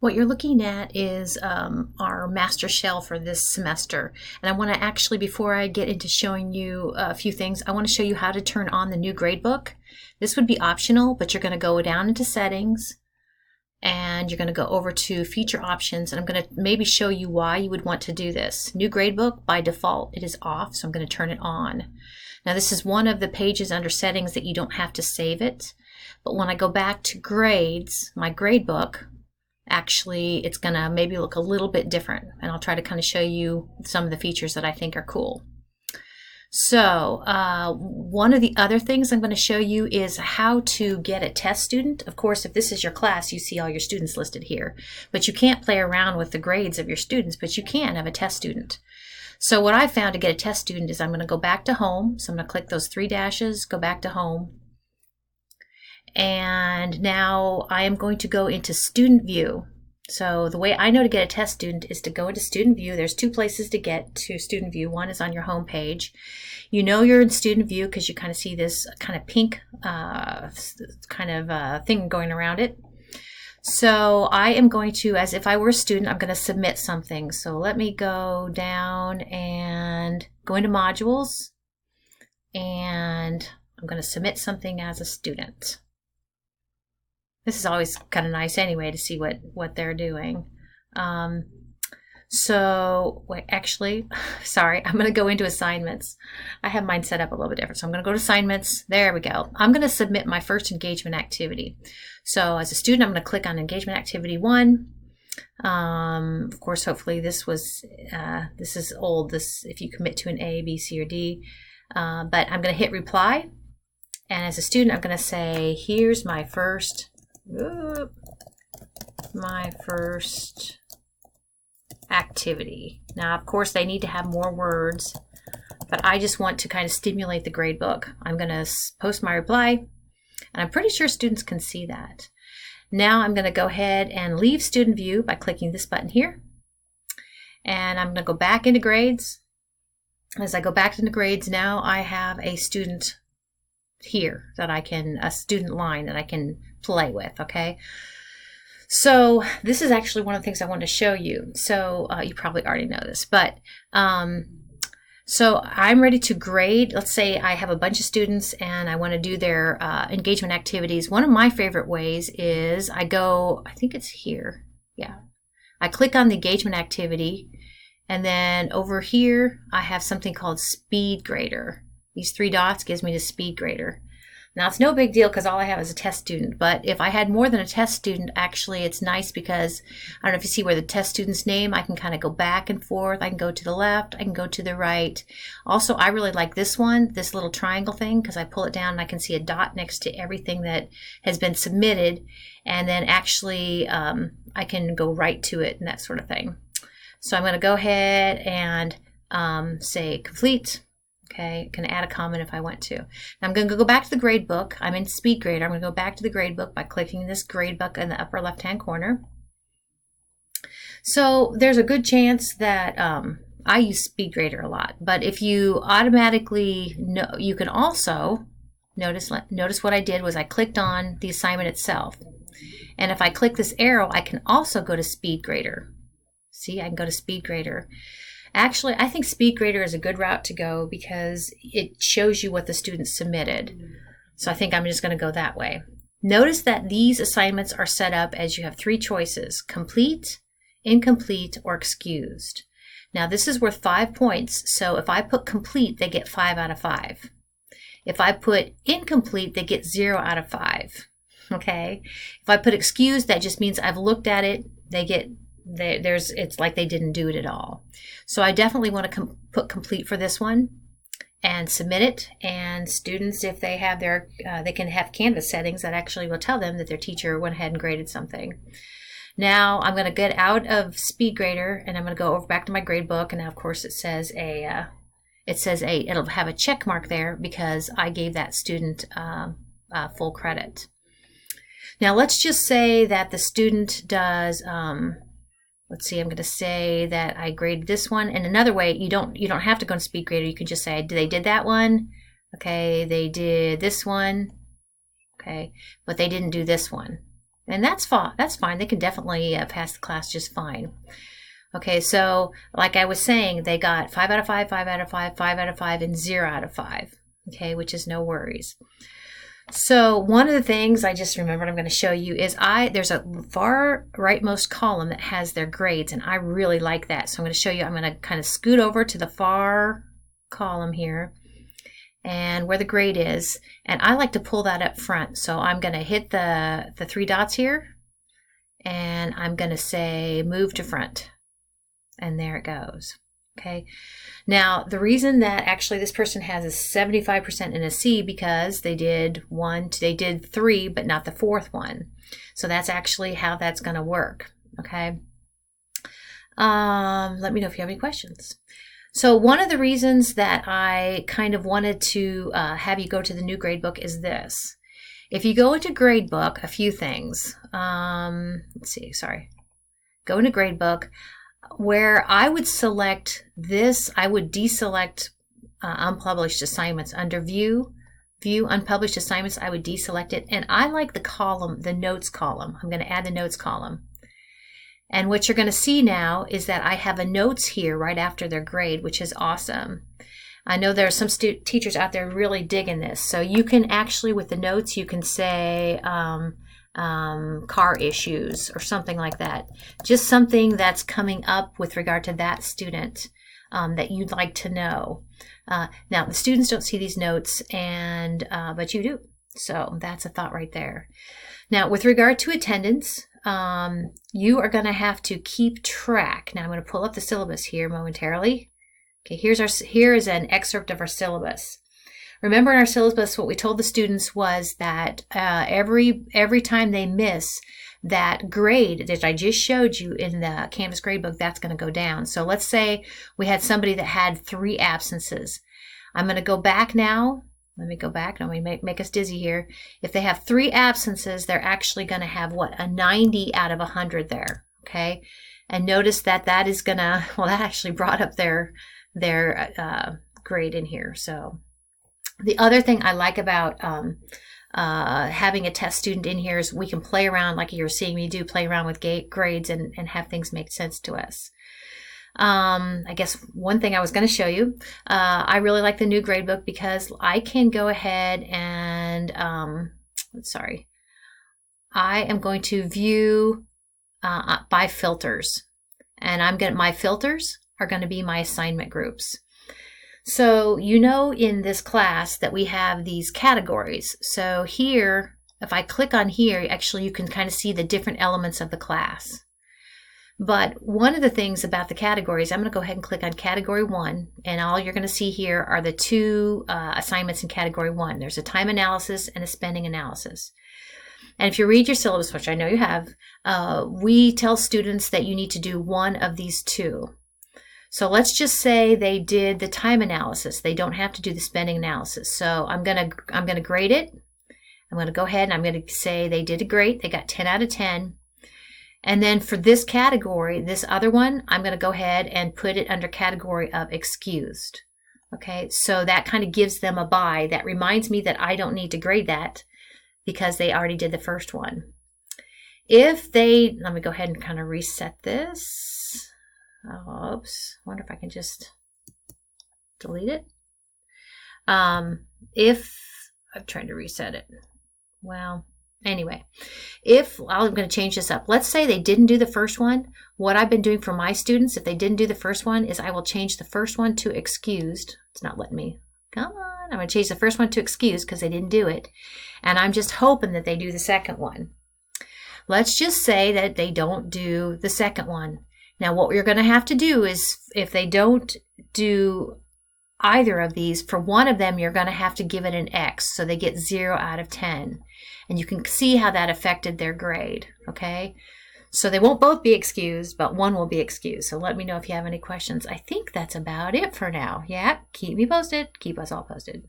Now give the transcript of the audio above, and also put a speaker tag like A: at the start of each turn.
A: What you're looking at is our master shell for this semester. And I want to actually, before I get into showing you a few things, I want to show you how to turn on the new gradebook. This would be optional, but you're going to go down into settings and you're going to go over to feature options, and I'm going to maybe show you why you would want to do this. New gradebook, by default, it is off, so I'm going to turn it on. Now this is one of the pages under settings that you don't have to save it, but when I go back to grades, my gradebook, actually it's going to maybe look a little bit different, and I'll try to kind of show you some of the features that I think are cool. So one of the other things I'm going to show you is how to get a test student. Of course, if this is your class, you see all your students listed here, but you can't play around with the grades of your students, but you can have a test student. So what I found to get a test student is I'm going to go back to home. So I'm going to click those three dashes, go back to home. And now I am going to go into student view. So the way I know to get a test student is to go into student view. There's two places to get to student view. One is on your home page. You know you're in student view because you kind of see this kind of pink thing going around it. So I am going to, as if I were a student, I'm going to submit something. So let me go down and go into modules, and I'm going to submit something as a student. This is always kind of nice anyway to see what they're doing. So wait, actually, sorry, I'm going to go into assignments. I have mine set up a little bit different. So I'm going to go to assignments. There we go. I'm going to submit my first engagement activity. So as a student, I'm going to click on engagement activity 1. Of course, hopefully this is old. If you commit to an A, B, C, or D. But I'm going to hit reply. And as a student, I'm going to say, here's my first activity. Now, of course, they need to have more words, but I just want to kind of stimulate the gradebook. I'm going to post my reply, and I'm pretty sure students can see that. Now I'm going to go ahead and leave student view by clicking this button here, and I'm going to go back into grades. As I go back into grades, now I have a student here that a student line that I can play with, okay? So this is actually one of the things I wanted to show you. So you probably already know this, but so I'm ready to grade. Let's say I have a bunch of students and I want to do their engagement activities. One of my favorite ways is I think it's here. Yeah. I click on the engagement activity, and then over here I have something called speed grader. These three dots gives me the speed grader. Now it's no big deal because all I have is a test student, but if I had more than a test student, actually it's nice because I don't know if you see where the test student's name, I can kind of go back and forth. I can go to the left, I can go to the right. Also, I really like this one, this little triangle thing, because I pull it down and I can see a dot next to everything that has been submitted, and then actually I can go right to it and that sort of thing. So I'm going to go ahead and say complete. Okay, I can add a comment if I want to. Now I'm going to go back to the gradebook. I'm in Speed Grader. I'm going to go back to the gradebook by clicking this gradebook in the upper left-hand corner. So there's a good chance that I use Speed Grader a lot, but if you automatically know, you can also notice what I did was I clicked on the assignment itself, and if I click this arrow, I can also go to Speed Grader. See, I can go to Speed Grader. Actually, I think Speed Grader is a good route to go because it shows you what the students submitted. So I think I'm just going to go that way. Notice that these assignments are set up as you have three choices: complete, incomplete, or excused. Now this is worth 5 points. So if I put complete, they get 5 out of 5. If I put incomplete, they get 0 out of 5. Okay. If I put excused, that just means I've looked at it. They get it's like they didn't do it at all. So I definitely want to put complete for this one and submit it. And students, if they have they can have Canvas settings that actually will tell them that their teacher went ahead and graded something. Now I'm going to get out of Speed Grader and I'm going to go over back to my gradebook, and now of course it'll have a check mark there because I gave that student full credit. Now let's just say that the student does let's see, I'm going to say that I graded this one. And another way, you don't have to go to Speed Grader. You can just say they did that one. Okay, they did this one. Okay, but they didn't do this one. And that's fine. That's fine. They can definitely pass the class just fine. Okay, so like I was saying, they got 5 out of 5, 5 out of 5, 5 out of 5, and 0 out of 5. Okay, which is no worries. So one of the things I just remembered I'm going to show you is there's a far rightmost column that has their grades, and I really like that. So I'm going to show you, I'm going to kind of scoot over to the far column here and where the grade is, and I like to pull that up front. So I'm going to hit the 3 dots here, and I'm going to say move to front, and there it goes. Okay, now the reason that actually this person has a 75% in a C because they did 3, but not the 4th one. So that's actually how that's going to work. Okay, let me know if you have any questions. So one of the reasons that I kind of wanted to have you go to the new gradebook is this. If you go into gradebook, a few things. Let's see, sorry. Go into gradebook. Where I would select this, I would deselect unpublished assignments. Under view unpublished assignments, I would deselect it. And I like the column, the notes column. I'm going to add the notes column. And what you're going to see now is that I have a notes here right after their grade, which is awesome. I know there are some teachers out there really digging this. So you can actually, with the notes, you can say, car issues or something like that. Just something that's coming up with regard to that student that you'd like to know. Now, the students don't see these notes, but you do. So that's a thought right there. Now, with regard to attendance, you are going to have to keep track. Now, I'm going to pull up the syllabus here momentarily. Okay, here is an excerpt of our syllabus. Remember in our syllabus, what we told the students was that every time they miss that grade that I just showed you in the Canvas gradebook, that's going to go down. So let's say we had somebody that had 3 absences. I'm going to go back now. Let me go back. Let me make us dizzy here. If they have 3 absences, they're actually going to have what? A 90 out of 100 there. Okay, and notice that is going to, well, that actually brought up their grade in here. So. The other thing I like about having a test student in here is we can play around, like you're seeing me do, play around with grades and have things make sense to us. I guess one thing I was going to show you, I really like the new gradebook because I can go ahead and, I am going to view by filters. And my filters are going to be my assignment groups. So you know in this class that we have these categories. So here, if I click on here, actually you can kind of see the different elements of the class. But one of the things about the categories, I'm going to go ahead and click on Category 1, and all you're going to see here are the 2 assignments in Category 1. There's a time analysis and a spending analysis. And if you read your syllabus, which I know you have, we tell students that you need to do one of these 2. So let's just say they did the time analysis. They don't have to do the spending analysis. So I'm gonna grade it. I'm gonna go ahead and I'm gonna say they did great. They got 10 out of 10. And then for this category, this other one, I'm gonna go ahead and put it under category of excused. Okay, so that kind of gives them a bye. That reminds me that I don't need to grade that because they already did the first one. Let me go ahead and kind of reset this. Oops, wonder if I can just delete it. If I'm trying to reset it. Well, anyway, I'm going to change this up. Let's say they didn't do the first one. What I've been doing for my students, if they didn't do the first one, is I will change the first one to excused. It's not letting me. Come on. I'm going to change the first one to excused because they didn't do it. And I'm just hoping that they do the second one. Let's just say that they don't do the second one. Now, what you're going to have to do is, if they don't do either of these, for one of them, you're going to have to give it an X, so they get 0 out of 10. And you can see how that affected their grade, okay? So they won't both be excused, but one will be excused. So let me know if you have any questions. I think that's about it for now. Yeah, keep me posted. Keep us all posted.